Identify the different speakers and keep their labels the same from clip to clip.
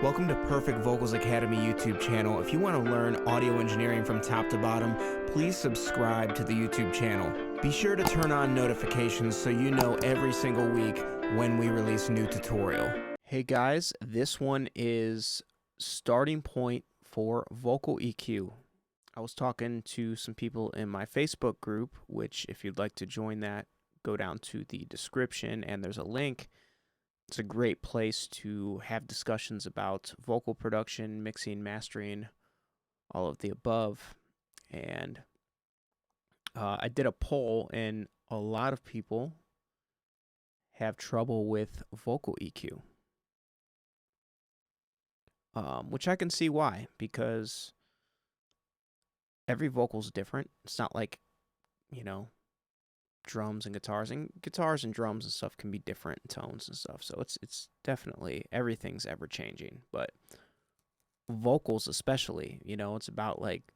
Speaker 1: Welcome to Perfect Vocals Academy YouTube channel. If you want to learn audio engineering from top to bottom, please subscribe to the YouTube channel. Be sure to turn on notifications so you know every single week when we release a new tutorial. Hey guys, this one is starting point for vocal EQ. I was talking to some people in my Facebook group, which if you'd like to join that, go down to the description and there's a link. It's a great place to have discussions about vocal production, mixing, mastering, all of the above. And I did a poll, and a lot of people have trouble with vocal EQ, which I can see why, because every vocal is different. It's not like, you know, drums and guitars and drums and stuff can be different in tones and stuff. So it's definitely, everything's ever changing, but vocals especially, you know, it's about like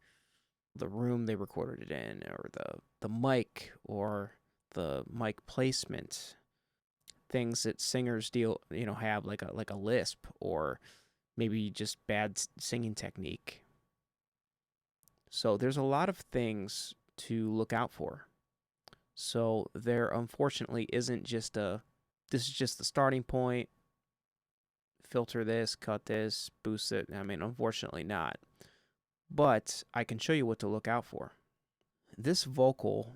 Speaker 1: the room they recorded it in, or the mic, or the mic placement, things that singers have like a lisp, or maybe just bad singing technique. So there's a lot of things to look out for. So there unfortunately isn't just this is just the starting point, filter this, cut this, boost it. I mean, unfortunately not. But I can show you what to look out for. This vocal,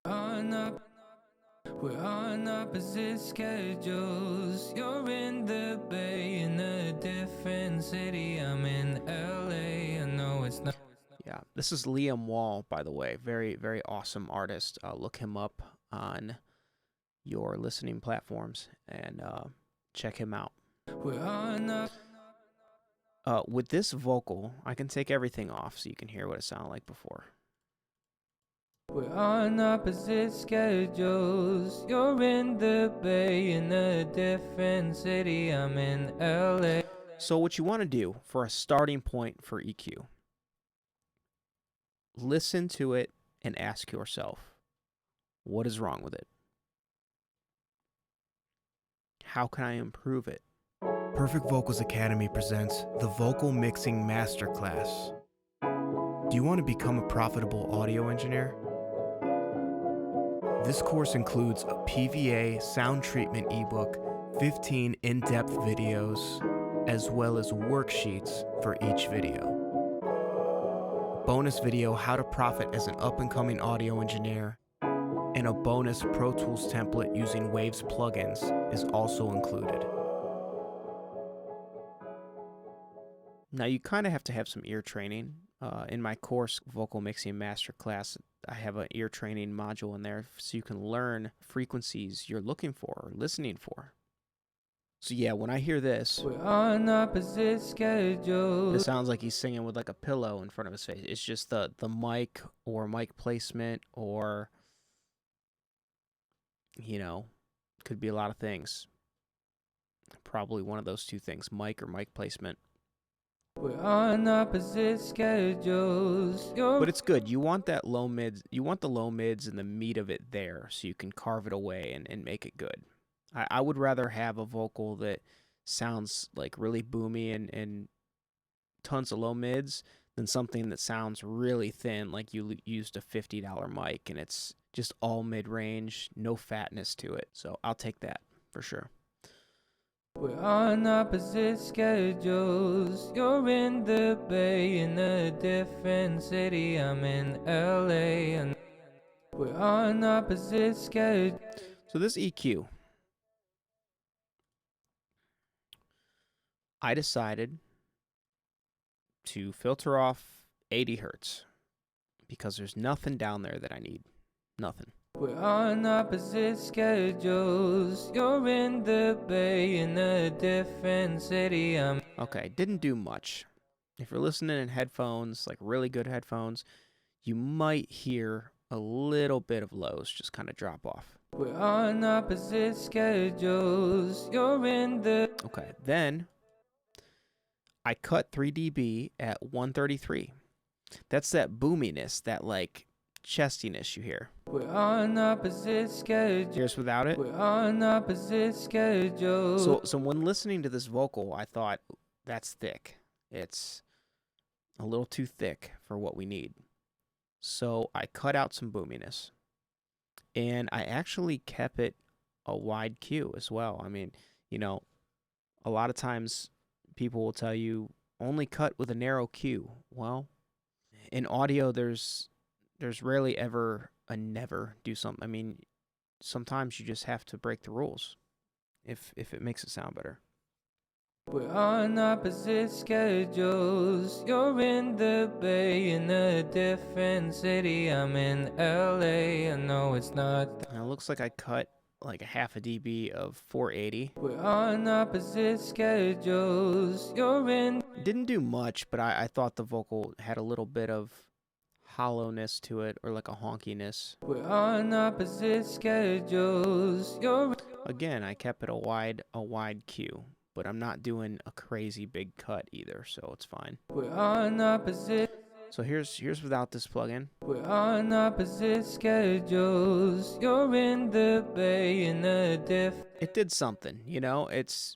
Speaker 2: We're on opposite schedules. You're in the Bay in a different city. I'm in LA. I know it's not.
Speaker 1: yeah, this is Liam Wall, by the way. Very, very awesome artist. Look him up on your listening platforms and check him out.
Speaker 2: We're on
Speaker 1: with this vocal, I can take everything off so you can hear what it sounded like before.
Speaker 2: We're on opposite schedules. You're in the Bay in a different city. I'm in LA.
Speaker 1: So what you want to do for a starting point for EQ, listen to it and ask yourself, what is wrong with it? How can I improve it? Perfect Vocals Academy presents the Vocal Mixing Masterclass. Do you want to become a profitable audio engineer? This course includes a PVA sound treatment ebook, 15 in-depth videos, as well as worksheets for each video. Bonus video, how to profit as an up-and-coming audio engineer, and a bonus Pro Tools template using Waves plugins is also included. Now you kind of have to have some ear training. In my course, Vocal Mixing Masterclass, I have an ear training module in there so you can learn frequencies you're looking for or listening for. So yeah, when I hear this,
Speaker 2: We're on opposite schedules.
Speaker 1: it sounds like he's singing with like a pillow in front of his face. It's just the mic or mic placement, or, you know, could be a lot of things. Probably one of those two things, mic or mic placement.
Speaker 2: We're on opposite schedules.
Speaker 1: But it's good. You want that low mids. You want the low mids and the meat of it there, so you can carve it away and make it good. I would rather have a vocal that sounds like really boomy and tons of low mids than something that sounds really thin, like you used a $50 mic and it's just all mid-range, no fatness to it. So I'll take that for sure.
Speaker 2: We're on opposite schedules. You're in the Bay in a different city. I'm in LA. And we're on opposite schedules.
Speaker 1: So this EQ, I decided to filter off 80 hertz because there's nothing down there that I need. Nothing.
Speaker 2: We're on opposite schedules. You're in the Bay in a different city.
Speaker 1: Okay, didn't do much. If you're listening in headphones, like really good headphones, you might hear a little bit of lows just kind of drop off.
Speaker 2: We're on opposite schedules. You're in the...
Speaker 1: Okay, then I cut 3 dB at 133. That's that boominess, that like chestiness you hear.
Speaker 2: We're on opposite schedules.
Speaker 1: Here's without it.
Speaker 2: We're on opposite schedules.
Speaker 1: So when listening to this vocal, I thought, that's thick. It's a little too thick for what we need. So I cut out some boominess. And I actually kept it a wide Q as well. I mean, you know, a lot of times people will tell you only cut with a narrow Q. Well, in audio, there's rarely ever a never do something. I mean, sometimes you just have to break the rules if it makes it sound better.
Speaker 2: We're on opposite schedules. You're in the Bay in a different city. I'm in LA. I know it's not.
Speaker 1: Now, it looks like I cut like a half a dB of 480.
Speaker 2: We're on opposite schedules. You're in.
Speaker 1: Didn't do much, but I thought the vocal had a little bit of hollowness to it, or like a honkiness.
Speaker 2: We're on opposite schedules. You're.
Speaker 1: Again, I kept it a wide Q, but I'm not doing a crazy big cut either, so it's fine.
Speaker 2: We're on opposite.
Speaker 1: So here's without this plugin.
Speaker 2: We're on opposite schedules. You're in the Bay in a
Speaker 1: It did something, you know. It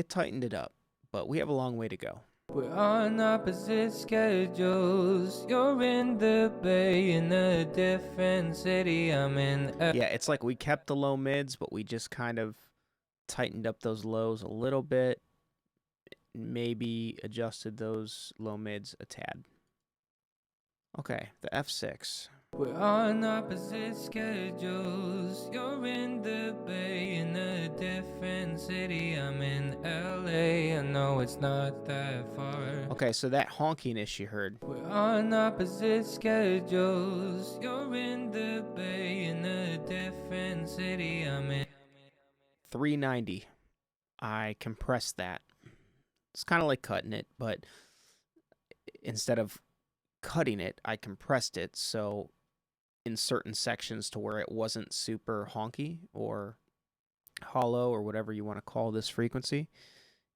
Speaker 1: tightened it up, but we have a long way to go.
Speaker 2: We're on opposite schedules. You're in the Bay in a different city. I'm in.
Speaker 1: Yeah, it's like we kept the low mids, but we just kind of tightened up those lows a little bit. Maybe adjusted those low mids a tad. Okay, the F6.
Speaker 2: We're on opposite schedules. You're in the Bay in a different city. I'm in LA. I know it's not that far.
Speaker 1: Okay, so that honkiness you heard.
Speaker 2: We're on opposite schedules. You're in the Bay in a different city. I'm in
Speaker 1: 390. I compressed that. It's kind of like cutting it, but instead of cutting it, I compressed it, so in certain sections to where it wasn't super honky or hollow or whatever you want to call this frequency,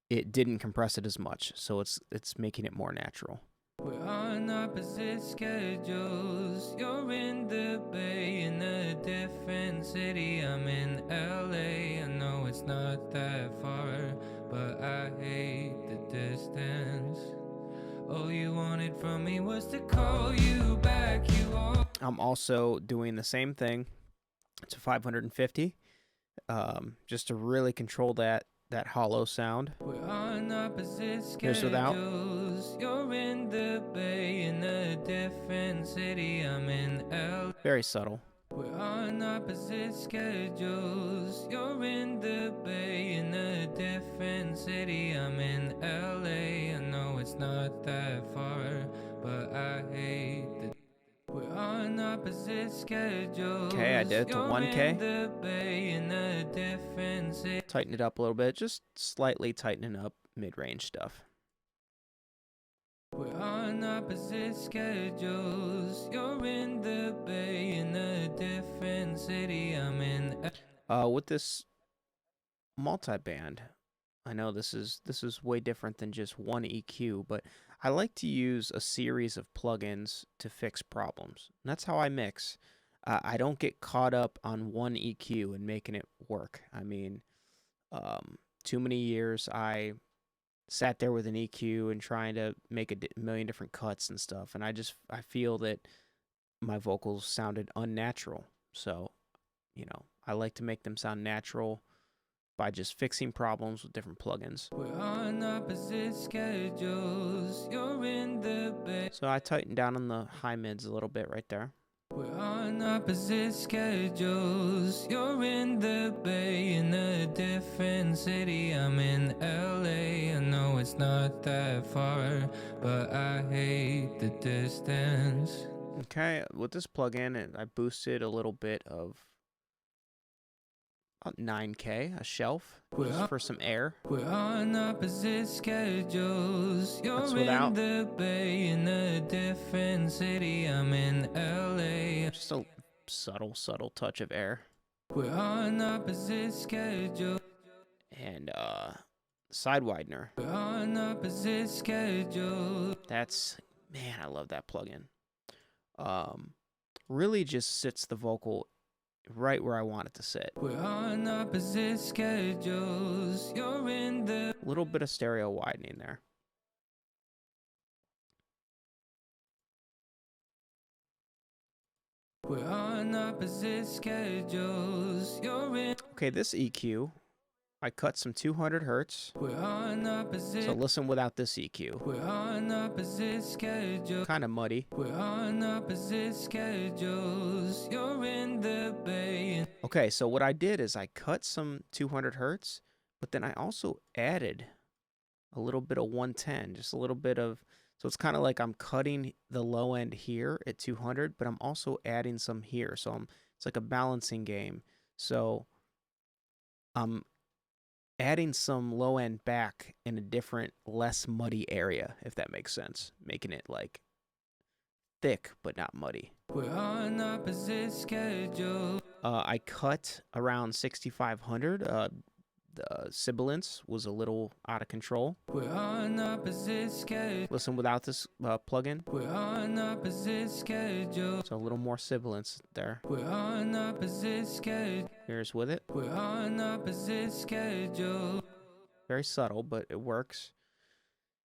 Speaker 1: it didn't compress it as much, so it's making it more natural.
Speaker 2: We're on opposite schedules. You're in the Bay in a different city. I'm in LA. I know it's not that far, but I hate the distance. All you wanted from me was to call you back.
Speaker 1: I'm also doing the same thing to 550, just to really control that hollow sound.
Speaker 2: We're on opposite schedules.
Speaker 1: Here's without.
Speaker 2: You're in the Bay in a different city. I'm in LA.
Speaker 1: Very subtle.
Speaker 2: We're on opposite schedules. You're in the Bay in a different city. I'm in LA. I know it's not that far, but I hate the. We're on opposite schedules.
Speaker 1: Okay, I did it to 1K.
Speaker 2: In the Bay in a different city.
Speaker 1: Tighten it up a little bit, just slightly tightening up mid-range stuff.
Speaker 2: We're on opposite schedules. You're in the Bay in a different city. I'm in.
Speaker 1: With this multi-band, I know this is way different than just one EQ, but I like to use a series of plugins to fix problems. And that's how I mix. I don't get caught up on one EQ and making it work. I mean, too many years I sat there with an EQ and trying to make a million different cuts and stuff, and I feel that my vocals sounded unnatural. So, you know, I like to make them sound natural by just fixing problems with different plugins.
Speaker 2: We're on opposite schedules. You're in the Bay.
Speaker 1: So I tightened down on the high mids a little bit right there.
Speaker 2: We're on opposite schedules. You're in the Bay in a different city. I'm in LA. I know it's not that far, but I hate the distance.
Speaker 1: Okay, with this plugin, I boosted a little bit of 9K, a shelf, just for some air.
Speaker 2: We're on opposite schedules. You're
Speaker 1: That's without.
Speaker 2: in the Bay in a different city. I'm in LA.
Speaker 1: Just a subtle touch of air.
Speaker 2: We're on opposite schedules.
Speaker 1: And side widener.
Speaker 2: We're on opposite schedules.
Speaker 1: That's, man, I love that plugin. really just sits the vocal right where I want it to sit.
Speaker 2: We're on opposite schedules. You're in the
Speaker 1: A little bit of stereo widening there.
Speaker 2: We're on opposite schedules. You're in.
Speaker 1: Okay, this EQ, I cut some 200 hertz.
Speaker 2: We're on opposite.
Speaker 1: So listen without this EQ.
Speaker 2: We're on opposite schedules.
Speaker 1: Kind of muddy.
Speaker 2: We're on opposite schedules. You're in the bay.
Speaker 1: Okay, so what I did is I cut some 200 hertz, but then I also added a little bit of 110, just a little bit of, so it's kind of like I'm cutting the low end here at 200, but I'm also adding some here. So it's like a balancing game. So I'm adding some low end back in a different, less muddy area, if that makes sense, making it like thick but not muddy.
Speaker 2: We're on opposite schedule.
Speaker 1: I cut around 6,500. The sibilance was a little out of control.
Speaker 2: We're on opposite schedule.
Speaker 1: Listen without this plugin.
Speaker 2: We're on opposite schedule.
Speaker 1: So a little more sibilance there.
Speaker 2: We're on opposite schedule.
Speaker 1: Here's with it.
Speaker 2: We're on opposite schedule.
Speaker 1: Very subtle, but it works.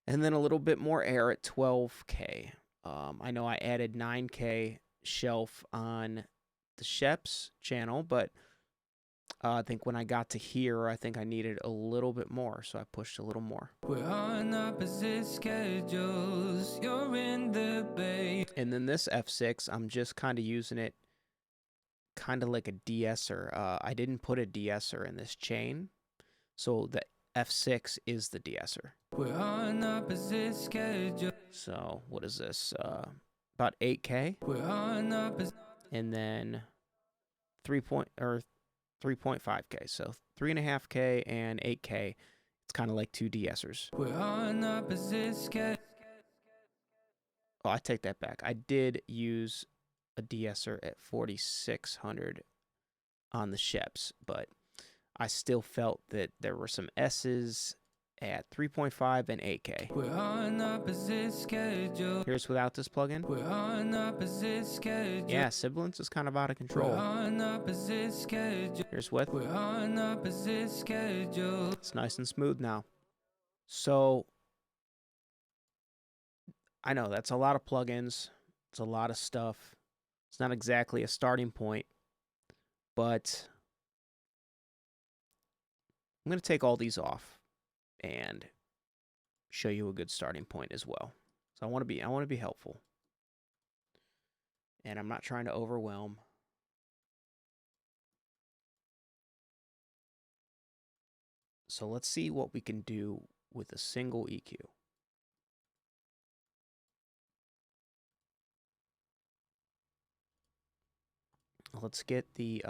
Speaker 1: And then a little bit more air at 12K. I know I added 9K shelf on the Sheps channel, but I think when I got to here, I think I needed a little bit more, so I pushed a little more.
Speaker 2: We're on opposite schedules. You're in the bay.
Speaker 1: And then this F6, I'm just kind of using it kind of like a de-esser. I didn't put a de-esser in this chain, so the F6 is the de-esser.
Speaker 2: We're on opposite schedule.
Speaker 1: So what is this? About 8K.
Speaker 2: We're on opposite.
Speaker 1: And then 3.5K. So 3.5K and 8K. It's kind of like two de-essers.
Speaker 2: We're on opposite schedule.
Speaker 1: Oh, I take that back. I did use a de-esser at 4,600 on the Sheps, but I still felt that there were some S's at 3.5 and 8K.
Speaker 2: We're on opposite schedule.
Speaker 1: Here's without this plugin.
Speaker 2: We're on opposite schedule.
Speaker 1: Yeah, sibilance is kind of out of control.
Speaker 2: We're on opposite schedule.
Speaker 1: Here's with.
Speaker 2: We're on opposite schedule.
Speaker 1: It's nice and smooth now. So I know that's a lot of plugins. It's a lot of stuff. It's not exactly a starting point, but I'm going to take all these off and show you a good starting point as well. So I want to be helpful. And I'm not trying to overwhelm. So let's see what we can do with a single EQ. Let's get the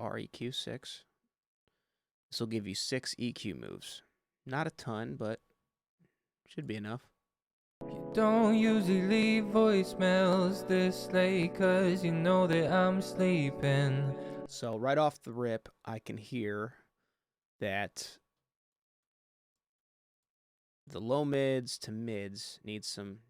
Speaker 1: REQ6. This will give you 6 EQ moves. Not a ton, but should be enough.
Speaker 2: You don't usually leave voicemails this late, 'cause you know that I'm sleeping.
Speaker 1: So right off the rip, I can hear that the low mids to mids need some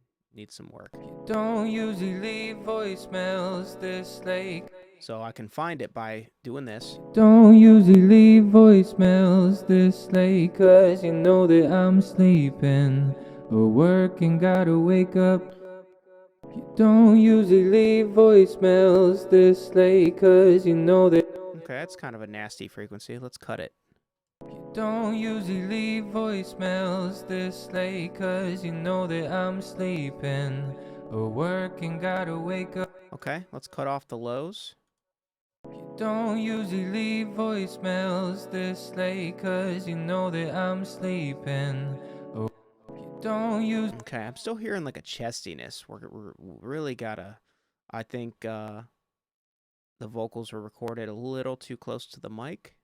Speaker 1: work.
Speaker 2: You don't usually leave voicemails this late.
Speaker 1: So I can find it by doing this.
Speaker 2: Don't usually leave voicemails this late, 'cause you know that I'm sleeping or working, gotta wake up. You don't usually leave voicemails this late, 'cause you know that.
Speaker 1: Okay, that's kind of a nasty frequency. Let's cut it.
Speaker 2: You don't usually leave voicemails this late, 'cause you know that I'm sleeping or working, gotta wake up.
Speaker 1: Okay, let's cut off the lows.
Speaker 2: You don't usually leave voicemails this late, 'cause you know that I'm sleeping. Oh, you don't use.
Speaker 1: Okay, I'm still hearing like a chestiness. We're really gotta. I think the vocals were recorded a little too close to the mic.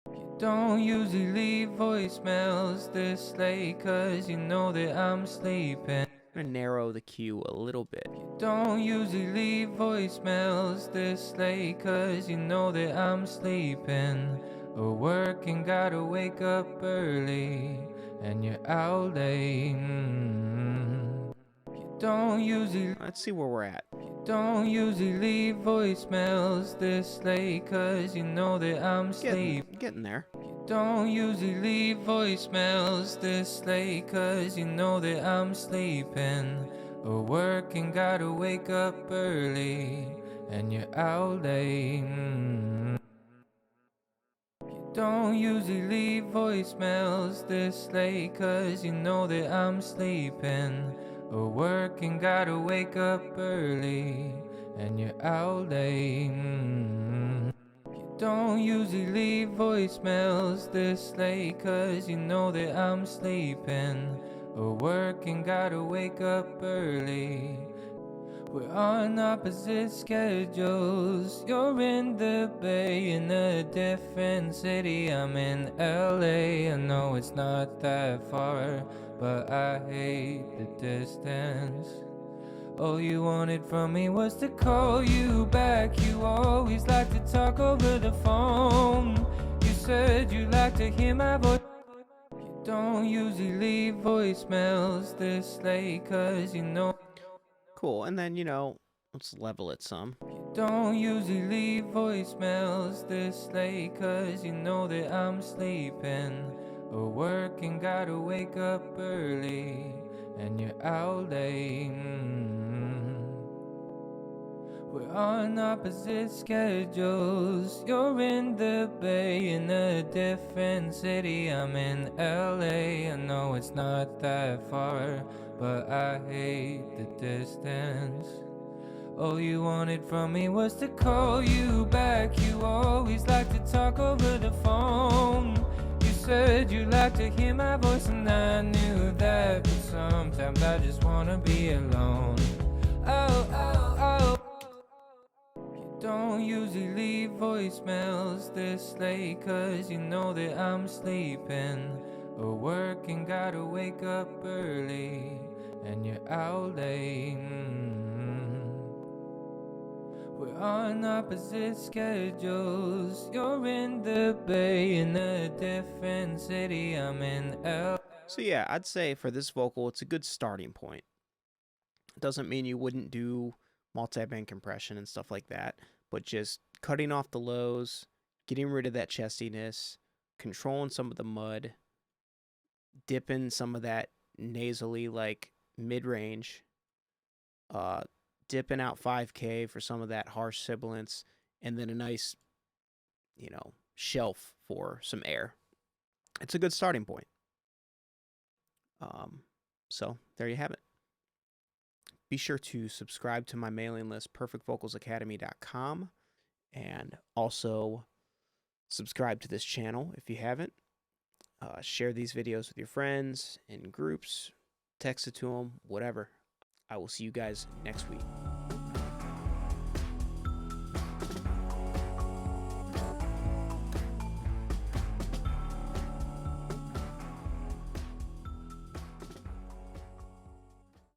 Speaker 2: You don't usually leave voicemails this late, 'cause you know that I'm sleeping.
Speaker 1: I'm gonna narrow the cue a little bit.
Speaker 2: You don't usually leave voicemails this late, 'cause you know that I'm sleeping or working, gotta wake up early. and you're out late. You don't usually
Speaker 1: Let's see where we're at.
Speaker 2: Don't usually leave voicemails this late, cause you know that I'm sleeping.
Speaker 1: Getting there.
Speaker 2: Don't usually leave voicemails this late, cause you know that I'm sleeping or working, gotta wake up early, and you're out late. Don't usually leave voicemails this late, cause you know that I'm sleeping or working, gotta wake up early, and you're out late. Don't usually leave voicemails this late, cause you know that I'm sleeping or working, gotta wake up early. We're on opposite schedules. You're in the Bay in a different city. I'm in LA. I know it's not that far, but I hate the distance. All you wanted from me was to call you back. You always like to talk over the phone. You said you like to hear my voice. You don't usually leave voicemails this late, cause you know.
Speaker 1: Cool, and then, let's level it some.
Speaker 2: You don't usually leave voicemails this late, cause you know that I'm sleeping or working, gotta wake up early, and you're out late. We're on opposite schedules. You're in the Bay in a different city. I'm in LA. I know it's not that far, but I hate the distance. All you wanted from me was to call you back. You always like to talk over the phone. You said you like to hear my voice, and I knew that, but sometimes I just wanna be alone. Oh. You don't usually leave voicemails this late, cause you know that I'm sleeping or working, gotta wake up early, and you're out late. We're on opposite schedules. You're in the Bay in a different city. I'm in L.
Speaker 1: So yeah, I'd say for this vocal, it's a good starting point. It doesn't mean you wouldn't do multi-band compression and stuff like that, but just cutting off the lows, getting rid of that chestiness, controlling some of the mud, dipping some of that nasally like mid-range, dipping out 5K for some of that harsh sibilance, and then a nice, shelf for some air. It's a good starting point. So there you have it. Be sure to subscribe to my mailing list, perfectvocalsacademy.com, and also subscribe to this channel if you haven't. Share these videos with your friends in groups, text it to them, whatever. I will see you guys next week.